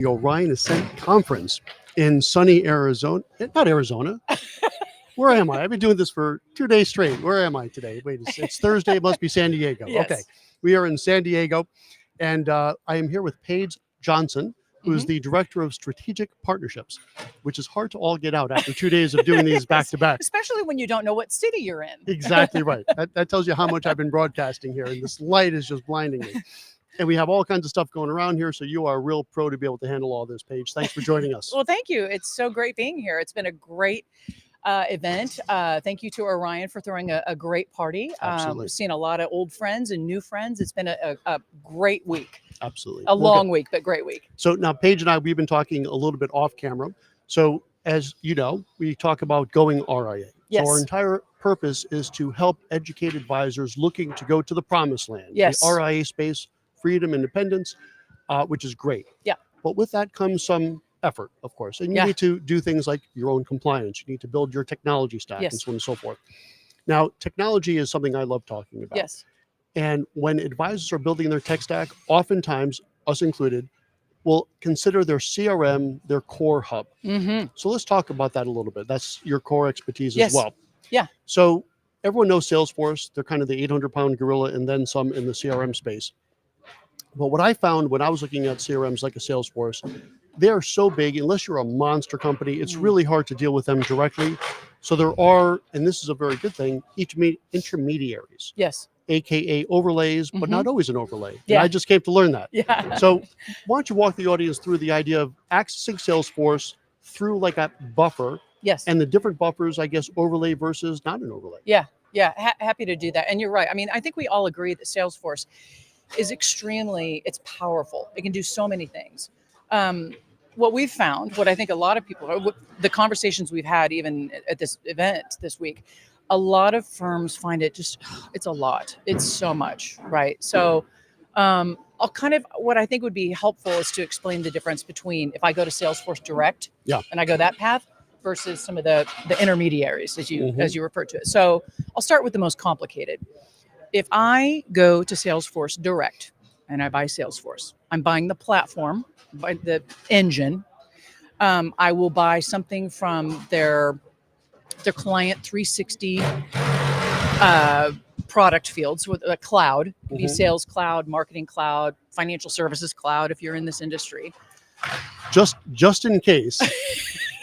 the Orion Ascent Conference in sunny Arizona. Not Arizona. Where am I? I've been doing this for 2 days straight. Where am I today? Wait, it's Thursday. It must be San Diego. Yes. Okay. We are in San Diego, and I am here with Paige Johnson, who is the Director of Strategic Partnerships, which is hard to all get out after 2 days of doing these back to back. Especially when you don't know what city you're in. Exactly right. That tells you how much I've been broadcasting here, and this light is just blinding me. And we have all kinds of stuff going around here, so you are a real pro to be able to handle all this, Paige. Thanks for joining us. Well, thank you. It's so great being here. It's been a great event. Thank you to Orion for throwing a great party. Absolutely. We've seen a lot of old friends and new friends. It's been a great week. Absolutely. A long week, but great week. So now Paige and I, we've been talking a little bit off camera. So as you know, we talk about going RIA. Yes. So our entire purpose is to help educate advisors looking to go to the promised land. Yes. The RIA space, freedom, independence, which is great. Yeah. But with that comes some effort, of course. And you need to do things like your own compliance. You need to build your technology stack and so on and so forth. Now, technology is something I love talking about. Yes. And when advisors are building their tech stack, oftentimes, us included, will consider their CRM their core hub. So let's talk about that a little bit. That's your core expertise as well. Yeah. So everyone knows Salesforce. They're kind of the 800-pound gorilla and then some in the CRM space. But what I found when I was looking at CRMs like a Salesforce, they are so big, unless you're a monster company, it's really hard to deal with them directly. So there are, and this is a very good thing, intermediaries. Yes. AKA overlays, but not always an overlay. Yeah. And I just came to learn that. Yeah. So why don't you walk the audience through the idea of accessing Salesforce through like a buffer, Yes. and the different buffers, I guess, overlay versus not an overlay. Yeah. Yeah. Happy to do that. And you're right. I mean, I think we all agree that Salesforce is it's powerful. It can do so many things. What we've found, what I think a lot of people, the conversations we've had even at this event this week, a lot of firms find it's a lot. It's so much, right? So what I think would be helpful is to explain the difference between if I go to Salesforce Direct and I go that path versus some of the intermediaries as you refer to it. So I'll start with the most complicated. If I go to Salesforce Direct and I buy Salesforce, I'm buying the platform, by the engine. I will buy something from their client 360 product fields with a cloud. It could be Sales Cloud, Marketing Cloud, Financial Services Cloud if you're in this industry. Just in case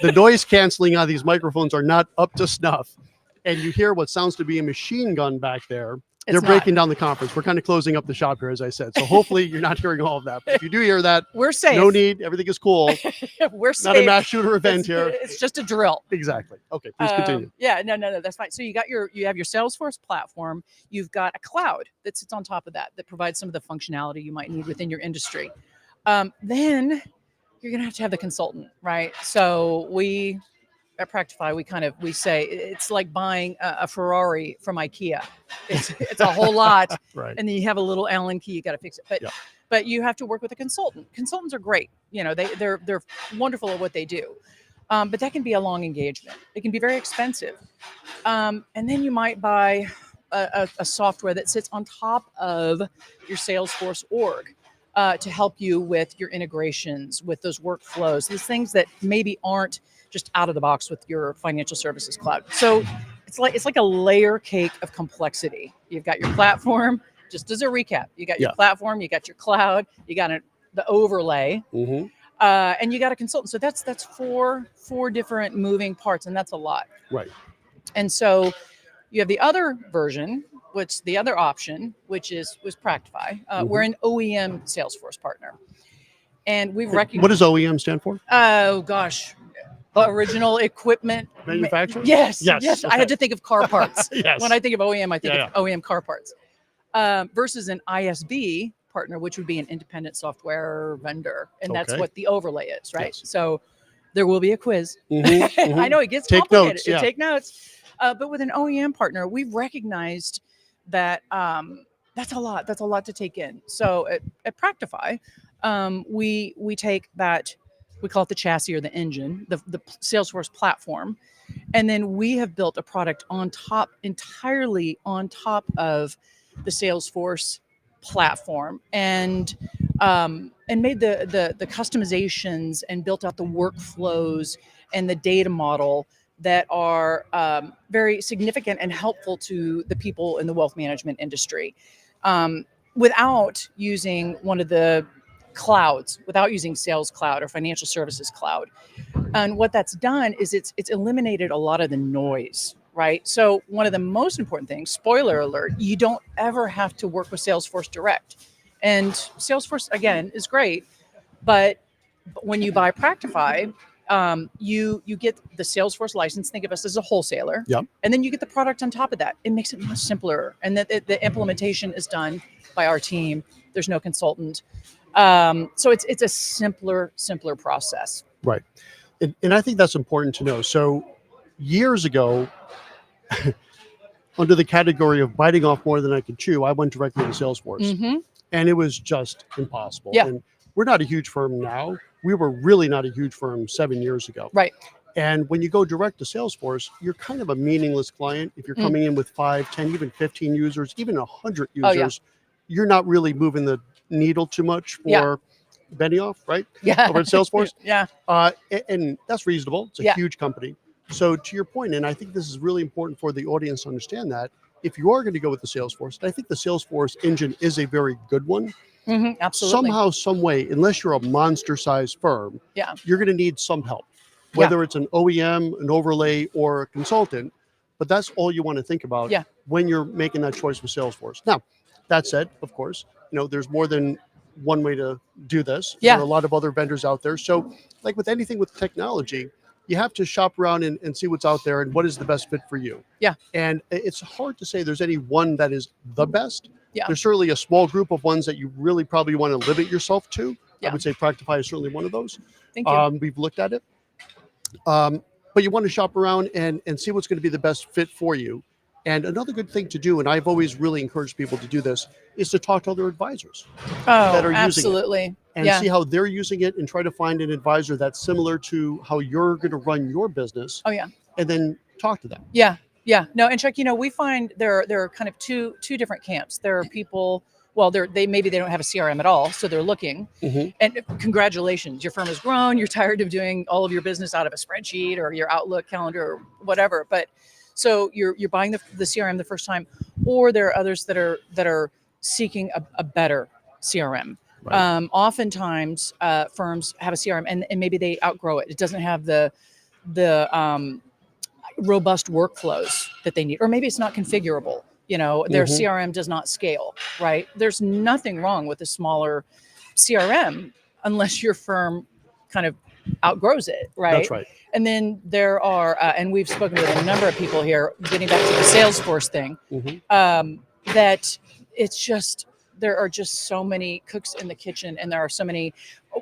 the noise canceling on these microphones are not up to snuff and you hear what sounds to be a machine gun back there, they're breaking down the conference. We're kind of closing up the shop here, as I said. So hopefully you're not hearing all of that. But if you do hear that, we're safe. No need. Everything is cool. We're safe. Not a mass shooter event here. It's just a drill. Exactly. Okay, please continue. Yeah, no, that's fine. So you have your Salesforce platform. You've got a cloud that sits on top of that provides some of the functionality you might need within your industry. Then you're going to have the consultant, right? So at Practifi, we say it's like buying a Ferrari from IKEA. It's a whole lot, Right. And then you have a little Allen key. You got to fix it, but you have to work with a consultant. Consultants are great. You know, they're wonderful at what they do, but that can be a long engagement. It can be very expensive, and then you might buy a software that sits on top of your Salesforce org. To help you with your integrations, with those workflows, these things that maybe aren't just out of the box with your financial services cloud. So it's like a layer cake of complexity. You've got your platform, just as a recap, you got your platform, you got your cloud, you got the overlay, and you got a consultant. So that's four different moving parts, and that's a lot. Right. And so you have the other version, the other option, which was Practifi. We're an OEM Salesforce partner. And we've recognized... What does OEM stand for? Oh, gosh. Original equipment... Manufacturer? Yes. Okay. I had to think of car parts. Yes. When I think of OEM, I think of OEM car parts. Versus an ISV partner, which would be an independent software vendor. And that's what the overlay is, right? Yes. So there will be a quiz. I know it gets complicated. Take notes. But with an OEM partner, we've recognized that that's a lot. That's a lot to take in. So at Practifi, we take that, we call it the chassis or the engine, the Salesforce platform, and then we have built a product entirely on top of the Salesforce platform. And and made the customizations and built out the workflows and the data model that are very significant and helpful to the people in the wealth management industry, without using one of the clouds, without using Sales Cloud or Financial Services Cloud. And what that's done is it's eliminated a lot of the noise, right? So one of the most important things, spoiler alert, you don't ever have to work with Salesforce Direct. And Salesforce, again, is great, but when you buy Practifi, you get the Salesforce license. Think of us as a wholesaler, Yep. and then you get the product on top of that. It makes it much simpler, and that the implementation is done by our team. There's no consultant, so it's a simpler process. Right. And I think that's important to know. So years ago, under the category of biting off more than I could chew, I went directly to Salesforce. Mm-hmm. And it was just impossible. Yeah. And we're not a huge firm now. We were really not a huge firm 7 years ago. Right. And when you go direct to Salesforce, you're kind of a meaningless client. If you're coming in with 5, 10, even 15 users, even 100 users, you're not really moving the needle too much for Benioff, right? Yeah. Over at Salesforce. Yeah. And that's reasonable. It's a huge company. So to your point, and I think this is really important for the audience to understand that, if you are going to go with the Salesforce, and I think the Salesforce engine is a very good one. Mm-hmm, absolutely. Somehow, some way, unless you're a monster-sized firm, you're going to need some help, whether it's an OEM, an overlay, or a consultant. But that's all you want to think about when you're making that choice with Salesforce. Now, that said, of course, there's more than one way to do this. There are a lot of other vendors out there. So, like with anything with technology, you have to shop around and see what's out there and what is the best fit for you. Yeah. And it's hard to say there's any one that is the best. Yeah. There's certainly a small group of ones that you really probably want to limit yourself to. Yeah. I would say Practifi is certainly one of those. Thank you. We've looked at it. But you want to shop around and see what's going to be the best fit for you. And another good thing to do, and I've always really encouraged people to do this, is to talk to other advisors that are absolutely. using it. And see how they're using it and try to find an advisor that's similar to how you're going to run your business. Oh, yeah. And then talk to them. Yeah. Yeah. No, and Chuck, we find there are kind of two different camps. There are people, well, maybe they don't have a CRM at all, so they're looking. Mm-hmm. And congratulations, your firm has grown. You're tired of doing all of your business out of a spreadsheet or your Outlook calendar or whatever. But so you're buying the CRM the first time, or there are others that are seeking a better CRM. Right. Oftentimes, firms have a CRM and maybe they outgrow it. It doesn't have the robust workflows that they need, or maybe it's not configurable. Their CRM does not scale, right? There's nothing wrong with a smaller CRM unless your firm kind of outgrows it, right? That's right. And then there are, and we've spoken with a number of people here, getting back to the Salesforce thing, that it's just, there are just so many cooks in the kitchen, and there are so many.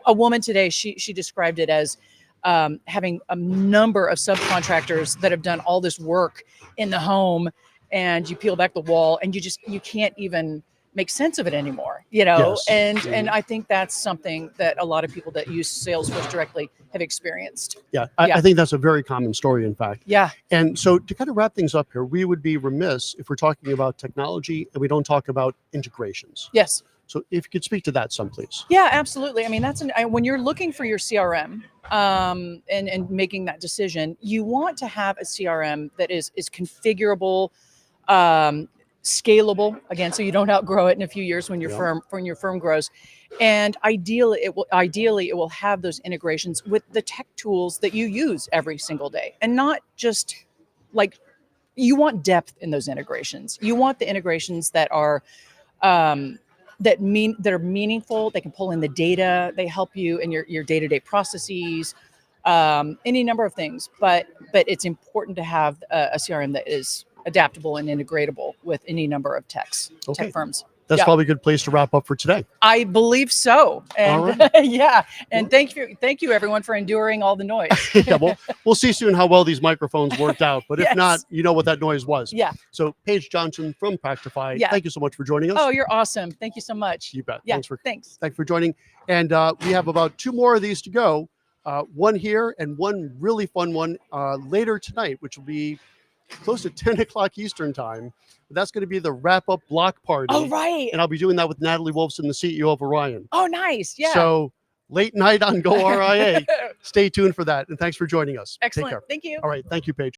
A woman today, she described it as having a number of subcontractors that have done all this work in the home, and you peel back the wall and you can't even make sense of it anymore, Yes. And I think that's something that a lot of people that use Salesforce directly have experienced. Yeah, I think that's a very common story, in fact. Yeah. And so to kind of wrap things up here, we would be remiss if we're talking about technology and we don't talk about integrations. Yes. So if you could speak to that some, please. Yeah, absolutely. I mean, when you're looking for your CRM and making that decision, you want to have a CRM that is configurable, scalable, again, so you don't outgrow it in a few years when your firm grows. And ideally it will have those integrations with the tech tools that you use every single day, and not just like, you want depth in those integrations. You want the integrations that are that are meaningful. They can pull in the data. They help you in your day-to-day processes, any number of things. But it's important to have a CRM that is adaptable and integratable with any number of tech firms. That's probably a good place to wrap up for today. I believe so. And all right. Yeah. And thank you everyone for enduring all the noise. Yeah, well, we'll see soon how well these microphones worked out. But if not, you know what that noise was. Yeah. So Paige Johnson from Practifi, thank you so much for joining us. Oh, you're awesome. Thank you so much. You bet. Yeah, Thanks for joining. And we have about 2 more of these to go. One here and one really fun one later tonight, which will be close to 10 o'clock Eastern time. That's going to be the wrap-up block party. Oh, right. And I'll be doing that with Natalie Wolfson, the CEO of Orion. Oh, nice. Yeah. So late night on goRIA. Stay tuned for that. And thanks for joining us. Excellent. Take care. Thank you. All right. Thank you, Paige.